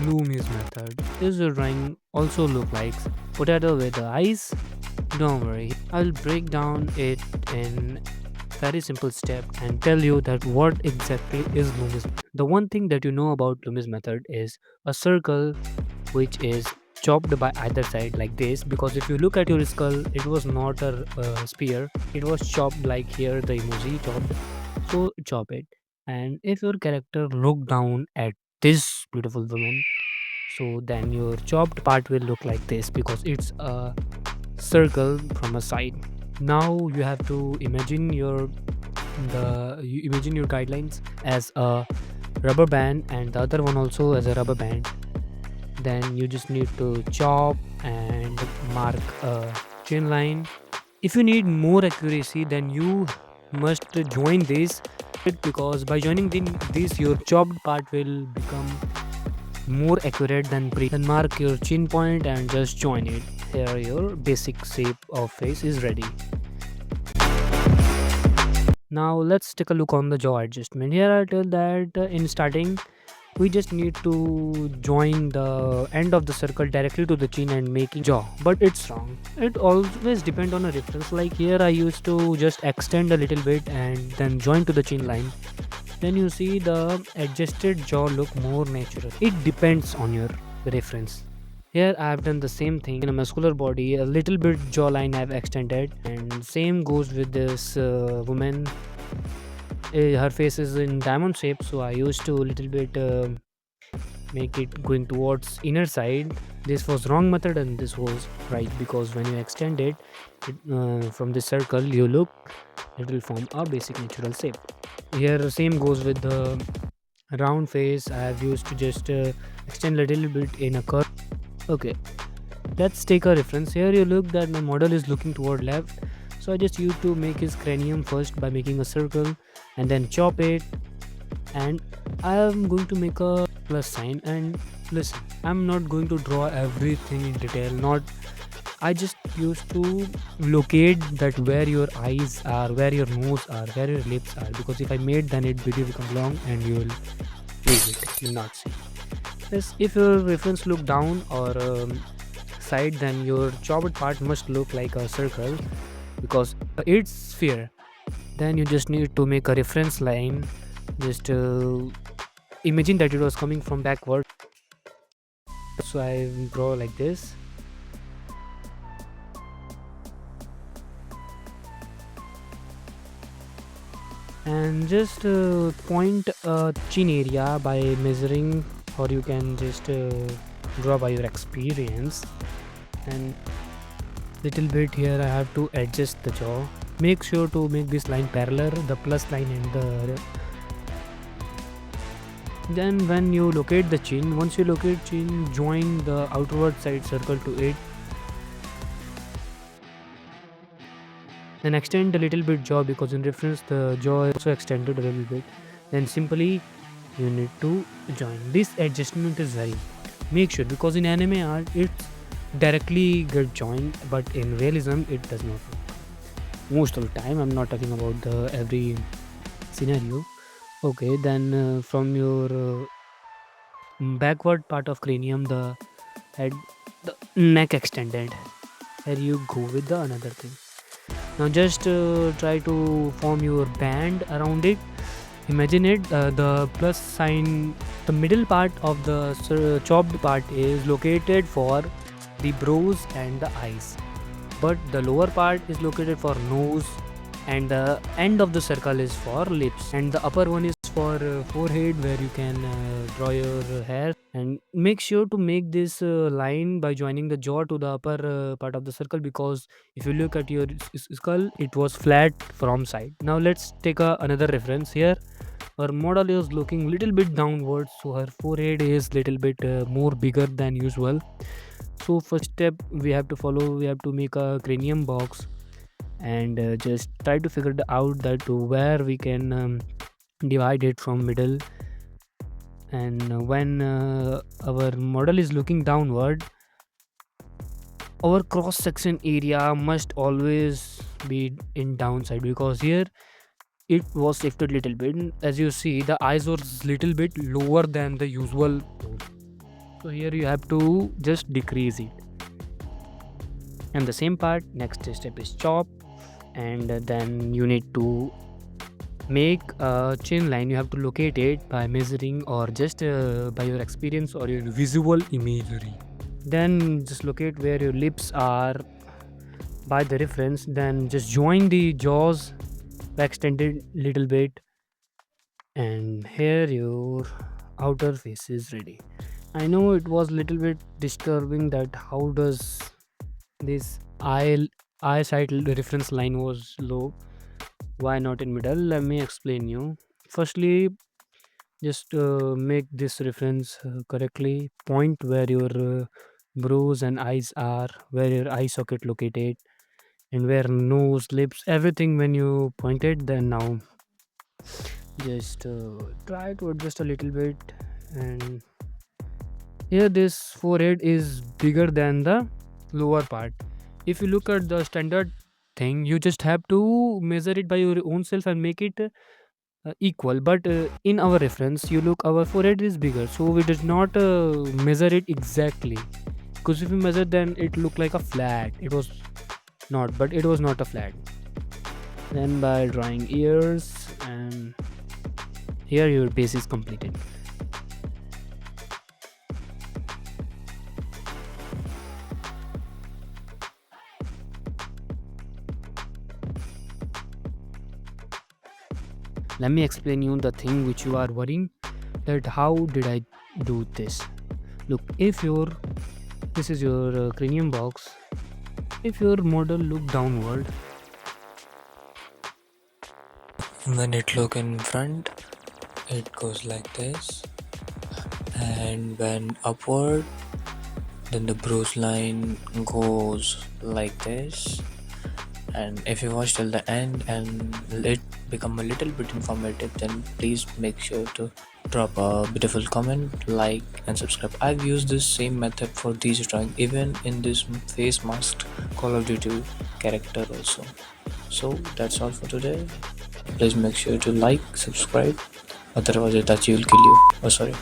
Loomis method. This drawing also look like potato with the eyes. Don't worry, I'll break down it in very simple step and tell you that what exactly is Loomis. The one thing that you know about Loomis method is a circle which is chopped by either side like this, because if you look at your skull it was not a spear, it was chopped like here the emoji chopped. So chop it, and if your character look down at this beautiful woman, so then your chopped part will look like this because it's a circle from a side. Now you have to imagine you imagine your guidelines as a rubber band and the other one also as a rubber band. Then you just need to chop and mark a chin line. If you need more accuracy, then you must join this, because by joining this your chopped part will become more accurate than pre. Then mark your chin point and just join it. Here your basic shape of face is ready. Now let's take a look on the jaw adjustment. Here I tell that in starting we just need to join the end of the circle directly to the chin and making jaw, but it's wrong. It always depend on a reference. Like here I used to just extend a little bit and then join to the chin line. Then you see the adjusted jaw look more natural. It depends on your reference. Here I have done the same thing in a muscular body, a little bit jawline I've extended, and same goes with this woman. Her face is in diamond shape, so I used to little bit make it going towards inner side. This was wrong method and this was right, because when you extend it from the circle you look, it will form a basic natural shape. Here the same goes with the round face. I have used to just extend a little bit in a curve. Okay, let's take a reference. Here you look that my model is looking toward left, so I just used to make his cranium first by making a circle and then chop it, and I am going to make a plus sign. And listen, I'm not going to draw everything in detail, not, I just used to locate that where your eyes are, where your nose are, where your lips are, because if I made then it video become long and you will lose it, you'll not see. Yes, if your reference look down or side, then your chopped part must look like a circle because it's sphere. Then you just need to make a reference line. Just imagine that it was coming from backward, so I draw like this, and just point a chin area by measuring, or you can just draw by your experience. And little bit here I have to adjust the jaw. Make sure to make this line parallel, the plus line and the. Then when you locate the chin, once you locate chin, join the outward side circle to it. Then extend a little bit jaw, because in reference the jaw is also extended a little bit. Then simply you need to join. This adjustment is very, make sure, because in anime art it's directly get joined, but in realism it does not. Most of the time, I'm not talking about the every scenario. Okay, then from your backward part of cranium, the head, the neck extended. Here you go with the another thing. Now just try to form your band around it. Imagine it, the plus sign, the middle part of the chopped part is located for the brows and the eyes, but the lower part is located for nose, and the end of the circle is for lips, and the upper one is for forehead, where you can draw your hair. And make sure to make this line by joining the jaw to the upper part of the circle, because if you look at your skull it was flat from side. Now let's take another reference. Here her model is looking little bit downwards, so her forehead is little bit more bigger than usual. So first step we have to follow, we have to make a cranium box, and just try to figure out that where we can divide it from middle. And when our model is looking downward, our cross section area must always be in downside, because here it was shifted little bit. As you see, the eyes was little bit lower than the usual. So here you have to just decrease it. And the same part, next step is chop, and then you need to make a chin line. You have to locate it by measuring or just by your experience or your visual imagery. Then just locate where your lips are by the reference. Then just join the jaws by extended little bit, and here your outer face is ready. I know it was little bit disturbing that how does this eyesight reference line was low, why not in middle. Let me explain you. Firstly, just make this reference correctly, point where your brows and eyes are, where your eye socket located, and where nose, lips, everything when you point it. Then now just try to adjust a little bit. And here this forehead is bigger than the lower part. If you look at the standard thing, you just have to measure it by your own self and make it equal. But in our reference, you look, our forehead is bigger, so we did not measure it exactly, because if we measure then it looked like a flat. It was not, but it was not a flat. Then by drawing ears, and here your base is completed. Let me explain you the thing which you are worrying, that how did I do this. Look, if your this is your cranium box, if your model look downward, When it look in front, it goes like this, and when upward, then the bruise line goes like this. And if you watch till the end and it become a little bit informative, then please make sure to drop a beautiful comment, like and subscribe. I've used this same method for these drawing, even in this face mask Call of Duty character also. So that's all for today. Please make sure to like, subscribe, otherwise Itachi will kill you. Oh sorry.